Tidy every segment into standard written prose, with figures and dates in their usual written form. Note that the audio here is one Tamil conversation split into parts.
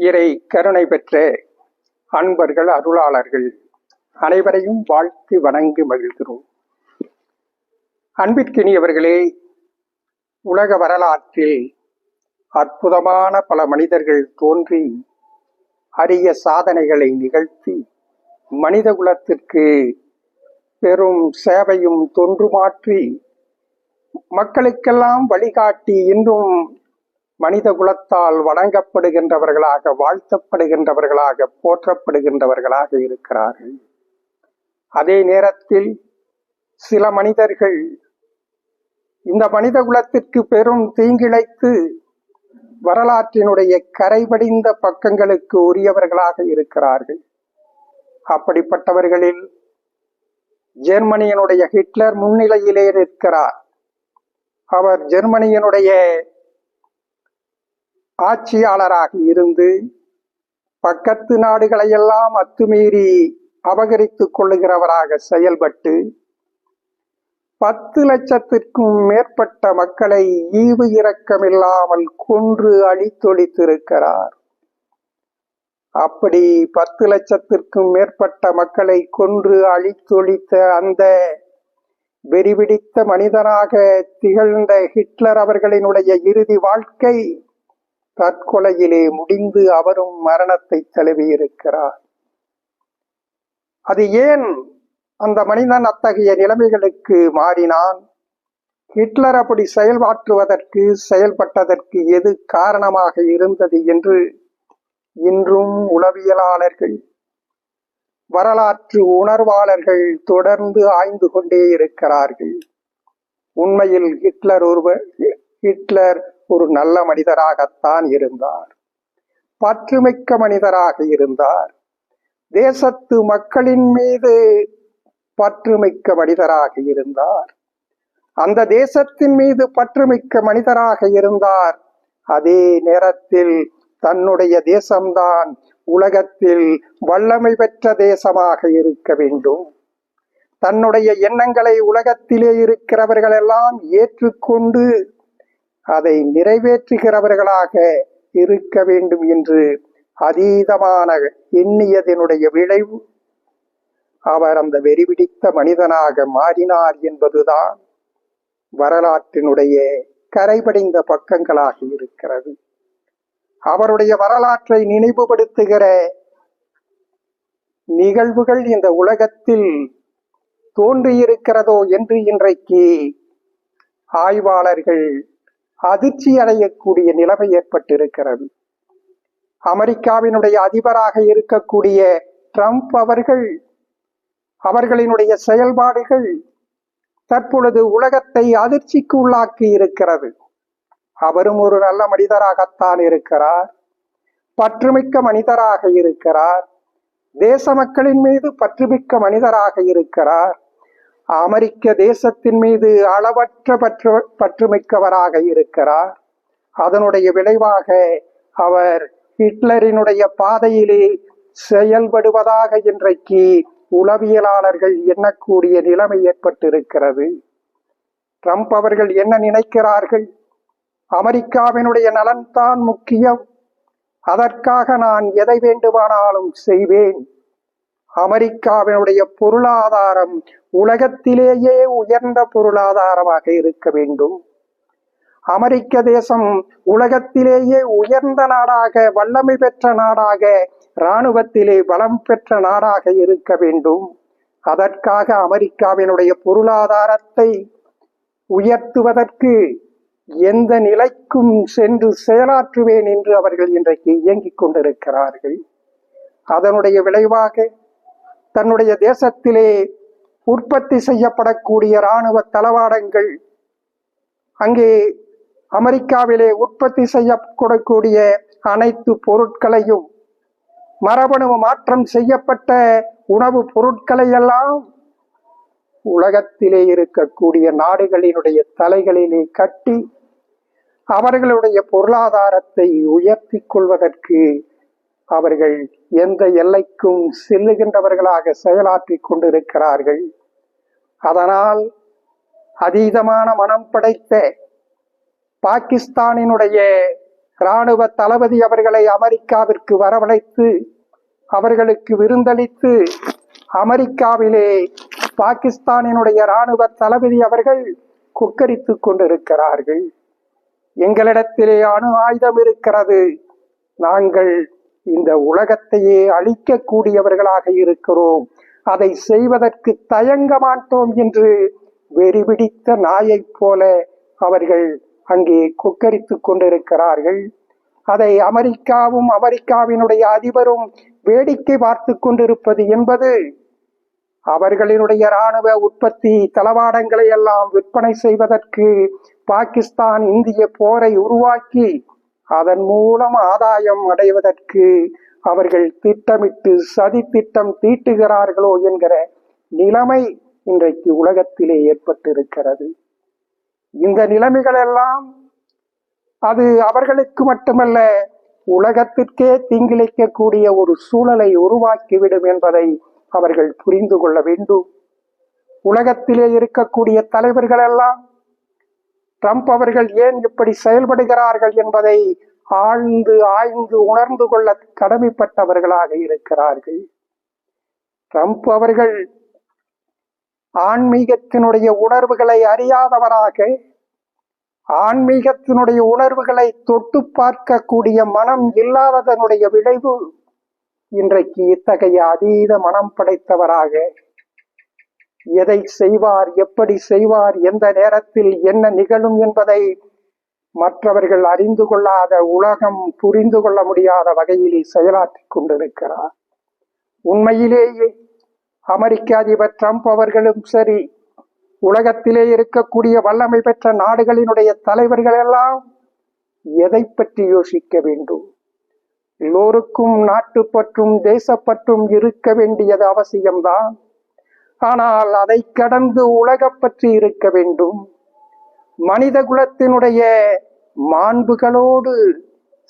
இறை கருணை பெற்ற அன்பர்கள் அருளாளர்கள் அனைவரையும் வாழ்த்தி வணங்கி மகிழ்கிறோம். அன்பிற்கினியவர்களே, உலக வரலாற்றில் அற்புதமான பல மனிதர்கள் தோன்றி அரிய சாதனைகளை நிகழ்த்தி மனித குலத்திற்கு பெரும் சேவையும் தொன்றுமாற்றி மக்களுக்கெல்லாம் வழிகாட்டி இன்றும் மனித குலத்தால் வணங்கப்படுகின்றவர்களாக, வாழ்த்தப்படுகின்றவர்களாக, போற்றப்படுகின்றவர்களாக இருக்கிறார்கள். அதே நேரத்தில் சில மனிதர்கள் இந்த மனித குலத்திற்கு பெரும் தீங்கிழைத்து வரலாற்றினுடைய கரைபடிந்த பக்கங்களுக்கு உரியவர்களாக இருக்கிறார்கள். அப்படிப்பட்டவர்களில் ஜெர்மனியினுடைய ஹிட்லர் முன்னிலையிலே நிற்கிறார். அவர் ஜெர்மனியினுடைய ஆட்சியாளராக இருந்து பக்கத்து நாடுகளையெல்லாம் அத்துமீறி அபகரித்துக் கொள்ளுகிறவராக செயல்பட்டு 10 லட்சத்திற்கும் மேற்பட்ட மக்களை ஈவு இரக்கமில்லாமல் கொன்று அழித்தொழித்திருக்கிறார். அப்படி 10 லட்சத்திற்கும் மேற்பட்ட மக்களை கொன்று அழித்தொழித்த அந்த வெறிபிடித்த மனிதனாக திகழ்ந்த ஹிட்லர் அவர்களினுடைய இறுதி வாழ்க்கை தற்கொலையிலே முடிந்து அவரும் மரணத்தை தழுவியிருக்கிறார். அது ஏன் அந்த மனிதன் அத்தகைய நிலைமைகளுக்கு மாறினான்? ஹிட்லர் அப்படி செயல்பட்டதற்கு எது காரணமாக இருந்தது என்று இன்றும் உளவியலாளர்கள், வரலாற்று உணர்வாளர்கள் தொடர்ந்து ஆய்ந்து கொண்டே இருக்கிறார்கள். உண்மையில் ஹிட்லர் ஒரு நல்ல மனிதராகத்தான் இருந்தார். பற்றுமிக்க மனிதராக இருந்தார். தேசத்து மக்களின் மீது பற்றுமிக்க மனிதராக இருந்தார். அந்த தேசத்தின் மீது பற்றுமிக்க மனிதராக இருந்தார். அதே நேரத்தில் தன்னுடைய தேசம்தான் உலகத்தில் வல்லமை பெற்ற தேசமாக இருக்க வேண்டும், தன்னுடைய எண்ணங்களை உலகத்திலே இருக்கிறவர்கள் எல்லாம் ஏற்றுக்கொண்டு அதை நிறைவேற்றுகிறவர்களாக இருக்க வேண்டும் என்று அதீதமான எண்ணியதனுடைய விளைவு அவர் அந்த வெறிபிடித்த மனிதனாக மாறினார் என்பதுதான் வரலாற்றினுடைய கரைபடிந்த பக்கங்களாக இருக்கிறது. அவருடைய வரலாற்றை நினைவுபடுத்துகிற நிகழ்வுகள் இந்த உலகத்தில் தோன்றியிருக்கிறதோ என்று இன்றைக்கு ஆய்வாளர்கள் அதிர்ச்சி அடையக்கூடிய நிலைமை ஏற்பட்டிருக்கிறது. அமெரிக்காவினுடைய அதிபராக இருக்கக்கூடிய ட்ரம்ப் அவர்களினுடைய செயல்பாடுகள் தற்பொழுது உலகத்தை அதிர்ச்சிக்கு உள்ளாக்கி இருக்கிறது. அவரும் ஒரு நல்ல மனிதராகத்தான் இருக்கிறார், பற்றுமிக்க மனிதராக இருக்கிறார், தேச மக்களின் மீது பற்றுமிக்க மனிதராக இருக்கிறார், அமெரிக்க தேசத்தின் மீது அளவற்ற பற்றுமிக்கவராக இருக்கிறார். அதனுடைய விளைவாக அவர் ஹிட்லரினுடைய பாதையிலே செயல்படுவதாக இன்றைக்கு உளவியலாளர்கள் எண்ணக்கூடிய நிலைமை ஏற்பட்டிருக்கிறது. ட்ரம்ப் அவர்கள் என்ன நினைக்கிறார்கள்? அமெரிக்காவினுடைய நலன்தான் முக்கியம், அதற்காக நான் எதை வேண்டுமானாலும் செய்வேன். அமெரிக்காவினுடைய பொருளாதாரம் உலகத்திலேயே உயர்ந்த பொருளாதாரமாக இருக்க வேண்டும். அமெரிக்க தேசம் உலகத்திலேயே உயர்ந்த நாடாக, வல்லமை பெற்ற நாடாக, இராணுவத்திலே பலம் பெற்ற நாடாக இருக்க வேண்டும். அதற்காக அமெரிக்காவினுடைய பொருளாதாரத்தை உயர்த்துவதற்கு எந்த நிலைக்கும் சென்று செயலாற்றுவேன் என்று அவர்கள் இன்றைக்கு இயங்கிக் கொண்டிருக்கிறார்கள். அதனுடைய விளைவாக தன்னுடைய தேசத்திலே உற்பத்தி செய்யப்படக்கூடிய இராணுவ தளவாடங்கள், அங்கே அமெரிக்காவிலே உற்பத்தி செய்யப்படக்கூடிய அனைத்து பொருட்களையும், மரபணு மாற்றம் செய்யப்பட்ட உணவு பொருட்களை எல்லாம் உலகத்திலே இருக்கக்கூடிய நாடுகளினுடைய தலைகளிலே கட்டி அவர்களுடைய பொருளாதாரத்தை உயர்த்தி கொள்வதற்கு அவர்கள் எந்த எல்லைக்கும் செல்லுகின்றவர்களாக செயலாற்றி கொண்டிருக்கிறார்கள். அதனால் அதீதமான மனம் படைத்த பாகிஸ்தானினுடைய இராணுவ தளபதி அவர்களை அமெரிக்காவிற்கு வரவழைத்து அவர்களுக்கு விருந்தளித்து அமெரிக்காவிலே பாகிஸ்தானினுடைய இராணுவ தளபதி அவர்கள் கொக்கரித்துக் கொண்டிருக்கிறார்கள். எங்களிடத்திலே அணு ஆயுதம் இருக்கிறது, நாங்கள் இந்த உலகத்தையே அழிக்கக்கூடியவர்களாக இருக்கிறோம், அதை செய்வதற்கு தயங்க மாட்டோம் என்று வெறிபிடித்த நாயைப் போல அவர்கள் அங்கே கொக்கரித்துக் கொண்டிருக்கிறார்கள். அதை அமெரிக்காவும் அமெரிக்காவினுடைய அதிபரும் வேடிக்கை பார்த்து கொண்டிருப்பது என்பது அவர்களினுடைய இராணுவ உற்பத்தி தளவாடங்களை எல்லாம் விற்பனை செய்வதற்கு பாகிஸ்தான் இந்திய போரை உருவாக்கி அதன் மூலம் ஆதாயம் அடைவதற்கு அவர்கள் திட்டமிட்டு சதி திட்டம் தீட்டுகிறார்களோ என்கிற நிலைமை இன்றைக்கு உலகத்திலே ஏற்பட்டிருக்கிறது. இந்த நிலைமைகள் எல்லாம் அது அவர்களுக்கு மட்டுமல்ல, உலகத்திற்கே தீங்கிழைக்கக்கூடிய ஒரு சூழலை உருவாக்கிவிடும் என்பதை அவர்கள் புரிந்து கொள்ள வேண்டும். உலகத்திலே இருக்கக்கூடிய தலைவர்கள் எல்லாம் ட்ரம்ப் அவர்கள் ஏன் இப்படி செயல்படுகிறார்கள் என்பதை ஆழ்ந்து ஆய்ந்து உணர்ந்து கொள்ள கடமைப்பட்டவர்களாக இருக்கிறார்கள். ட்ரம்ப் அவர்கள் ஆன்மீகத்தினுடைய உணர்வுகளை அறியாதவராக, ஆன்மீகத்தினுடைய உணர்வுகளை தொட்டு பார்க்கக்கூடிய மனம் இல்லாததனுடைய விளைவு இன்றைக்கு இத்தகைய அதீத மனம் படைத்தவராக எதை செய்வார், எப்படி செய்வார், எந்த நேரத்தில் என்ன நிகழும் என்பதை மற்றவர்கள் அறிந்து கொள்ளாத, உலகம் புரிந்து கொள்ள முடியாத வகையில் செயலாற்றி கொண்டிருக்கிறார். உண்மையிலேயே அமெரிக்க அதிபர் ட்ரம்ப் அவர்களும் சரி, உலகத்திலே இருக்கக்கூடிய வல்லமை பெற்ற நாடுகளினுடைய தலைவர்கள் எல்லாம் எதை பற்றி யோசிக்க வேண்டும்? எல்லோருக்கும் நாட்டுப்பற்றும் தேசப்பற்றும் இருக்க வேண்டியது அவசியம்தான். ஆனால் அதை கடந்து உலக பற்றி இருக்க வேண்டும். மனித குலத்தினுடைய மாண்புகளோடு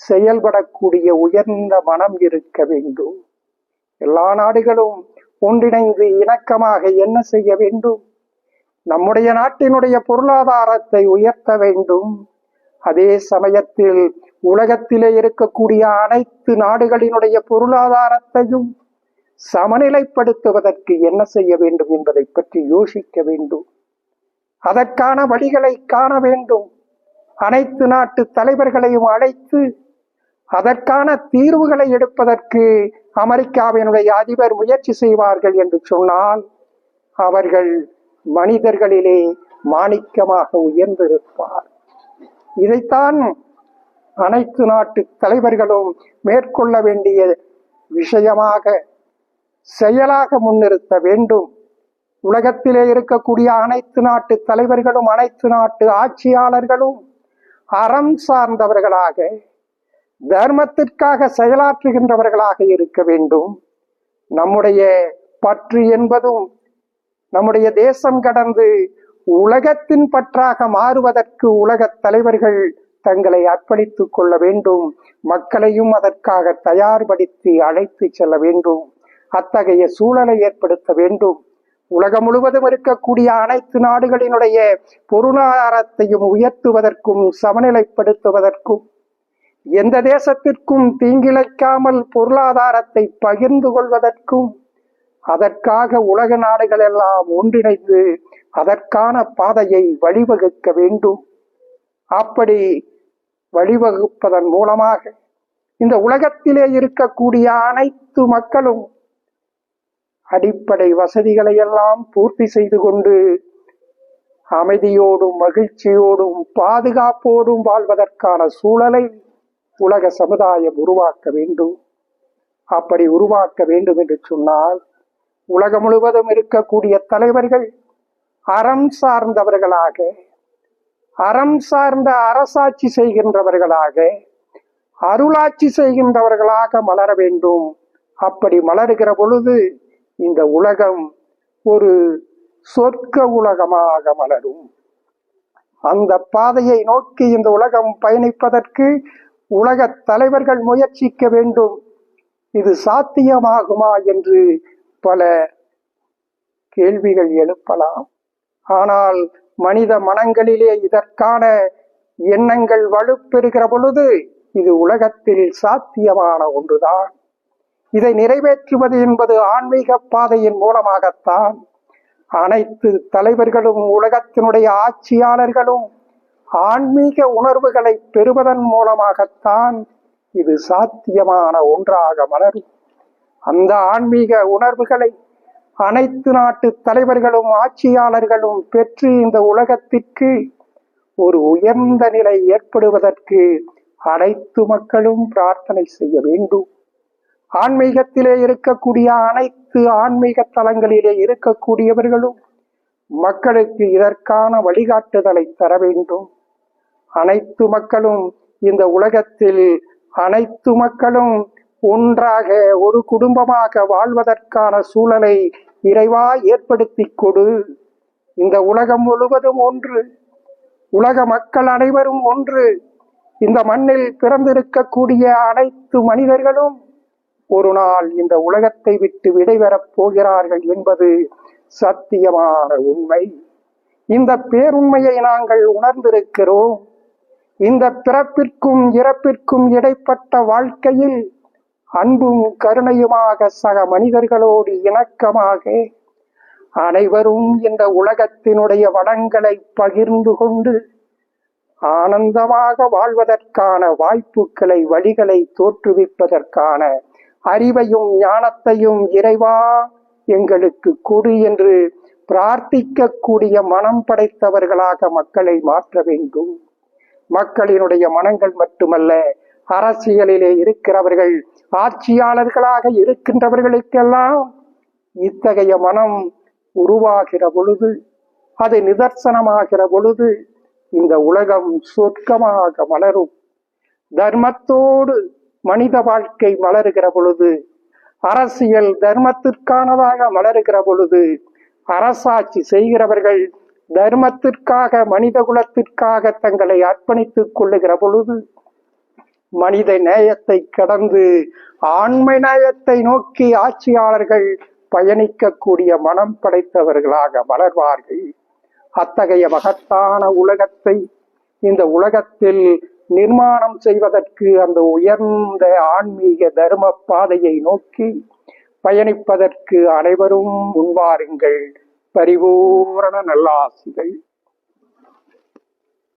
செயல்படக்கூடிய உயர்ந்த மனம் இருக்க வேண்டும். எல்லா நாடுகளும் ஒன்றிணைந்து இணக்கமாக என்ன செய்ய வேண்டும்? நம்முடைய நாட்டினுடைய பொருளாதாரத்தை உயர்த்த வேண்டும். அதே சமயத்தில் உலகத்திலே இருக்கக்கூடிய அனைத்து நாடுகளினுடைய பொருளாதாரத்தையும் சமநிலைப்படுத்துவதற்கு என்ன செய்ய வேண்டும் என்பதை பற்றி யோசிக்க வேண்டும். அதற்கான வழிகளை காண வேண்டும். அனைத்து நாட்டு தலைவர்களையும் அழைத்து அதற்கான தீர்வுகளை எடுப்பதற்கு அமெரிக்காவினுடைய அதிபர் முயற்சி செய்வார்கள் என்று சொன்னால் அவர்கள் மனிதர்களிலே மாணிக்கமாக உயர்ந்திருப்பார். இதைத்தான் அனைத்து நாட்டு தலைவர்களும் மேற்கொள்ள வேண்டிய விஷயமாக, செயலாக முன்னிறுத்த வேண்டும். உலகத்திலே இருக்கக்கூடிய அனைத்து நாட்டு தலைவர்களும் அனைத்து நாட்டு ஆட்சியாளர்களும் அறம் சார்ந்தவர்களாக, தர்மத்திற்காக செயலாற்றுகின்றவர்களாக இருக்க வேண்டும். நம்முடைய பற்று என்பதும் நம்முடைய தேசம் கடந்து உலகத்தின் பற்றாக மாறுவதற்கு உலக தலைவர்கள் தங்களை அர்ப்பணித்துக் கொள்ள வேண்டும். மக்களையும் அதற்காக தயார்படுத்தி அழைத்து செல்ல வேண்டும். அத்தகைய சூழலை ஏற்படுத்த வேண்டும். உலகம் முழுவதும் இருக்கக்கூடிய அனைத்து நாடுகளினுடைய பொருளாதாரத்தையும் உயர்த்துவதற்கும் சமநிலைப்படுத்துவதற்கும், எந்த தேசத்திற்கும் தீங்கிழைக்காமல் பொருளாதாரத்தை பகிர்ந்து கொள்வதற்கும், அதற்காக உலக நாடுகள் எல்லாம் ஒன்றிணைந்து அதற்கான பாதையை வழிவகுக்க வேண்டும். அப்படி வழிவகுப்பதன் மூலமாக இந்த உலகத்திலே இருக்கக்கூடிய அனைத்து மக்களும் அடிப்படை வசதிகளை எல்லாம் பூர்த்தி செய்து கொண்டு அமைதியோடும் மகிழ்ச்சியோடும் பாதுகாப்போடும் வாழ்வதற்கான சூழலை உலக சமுதாயம் உருவாக்க வேண்டும். அப்படி உருவாக்க வேண்டும் என்று சொன்னால் உலகம் முழுவதும் இருக்கக்கூடிய தலைவர்கள் அறம் சார்ந்தவர்களாக, அறம் சார்ந்த அரசாட்சி செய்கின்றவர்களாக, அருளாட்சி செய்கின்றவர்களாக மலர வேண்டும். அப்படி மலருகிற பொழுது இந்த உலகம் ஒரு சொர்க்க உலகமாக மலரும். அந்த பாதையை நோக்கி இந்த உலகம் பயணிப்பதற்கு உலக தலைவர்கள் முயற்சிக்க வேண்டும். இது சாத்தியமாகுமா என்று பல கேள்விகள் எழுப்பலாம். ஆனால் மனித மனங்களிலே இதற்கான எண்ணங்கள் வலுப்பெறுகிற பொழுது இது உலகத்தில் சாத்தியமான ஒன்றுதான். இதை நிறைவேற்றுவது என்பது ஆன்மீக பாதையின் மூலமாகத்தான். அனைத்து தலைவர்களும் உலகத்தினுடைய ஆட்சியாளர்களும் ஆன்மீக உணர்வுகளை பெறுவதன் மூலமாகத்தான் இது சாத்தியமான ஒன்றாக மலரும். அந்த ஆன்மீக உணர்வுகளை அனைத்து நாட்டு தலைவர்களும் ஆட்சியாளர்களும் பெற்று இந்த உலகத்திற்கு ஒரு உயர்ந்த நிலை ஏற்படுவதற்கு அனைத்து மக்களும் பிரார்த்தனை செய்ய வேண்டும். ஆன்மீகத்திலே இருக்கக்கூடிய அனைத்து ஆன்மீக தலங்களிலே இருக்கக்கூடியவர்களும் மக்களுக்கு இதற்கான வழிகாட்டுதலை தர வேண்டும். அனைத்து மக்களும் இந்த உலகத்தில் அனைத்து மக்களும் ஒன்றாக ஒரு குடும்பமாக வாழ்வதற்கான சூழலை இறைவா ஏற்படுத்தி கொடு. இந்த உலகம் முழுவதும் ஒன்று, உலக மக்கள் அனைவரும் ஒன்று. இந்த மண்ணில் பிறந்திருக்கக்கூடிய அனைத்து மனிதர்களும் ஒரு நாள் இந்த உலகத்தை விட்டு விடைபெறப் போகிறார்கள் என்பது சத்தியமான உண்மை. இந்த பேருண்மையை நாங்கள் உணர்ந்திருக்கிறோம். இந்த பிறப்பிற்கும் இறப்பிற்கும் இடைப்பட்ட வாழ்க்கையில் அன்பும் கருணையுமாக சக மனிதர்களோடு இணக்கமாக அனைவரும் இந்த உலகத்தினுடைய வளங்களை பகிர்ந்து கொண்டு ஆனந்தமாக வாழ்வதற்கான வாய்ப்புகளை வழிகளை தோற்றுவிப்பதற்கான அறிவையும் ஞானத்தையும் இறைவா எங்களுக்கு கொடு என்று பிரார்த்திக்கக்கூடிய மனம் படைத்தவர்களாக மக்களை மாற்ற வேண்டும். மக்களினுடைய மனங்கள் மட்டுமல்ல, அரசியலிலே இருக்கிறவர்கள், ஆட்சியாளர்களாக இருக்கின்றவர்களுக்கெல்லாம் இத்தகைய மனம் உருவாகிற பொழுது, அது நிதர்சனமாகிற பொழுது இந்த உலகம் சொர்க்கமாக மலரும். தர்மத்தோடு மனித வாழ்க்கை மலருகிற பொழுது, அரசியல் தர்மத்திற்கானதாக மலருகிற பொழுது, அரசாட்சி செய்கிறவர்கள் தர்மத்திற்காக மனித குலத்திற்காக தங்களை அர்ப்பணித்துக் கொள்ளுகிற பொழுது மனித நேயத்தை கடந்து ஆண்மை நேயத்தை நோக்கி ஆட்சியாளர்கள் பயணிக்கக்கூடிய மனம் படைத்தவர்களாக மலர்வார்கள். அத்தகைய மகத்தான உலகத்தை இந்த உலகத்தில் நிர்மாணம் செய்வதற்கு அந்த உயர்ந்த ஆன்மீக தர்ம பாதையை நோக்கி பயணிப்பதற்கு அனைவரும் முன்வாருங்கள். பரிபூரண நல்லாசிகள்.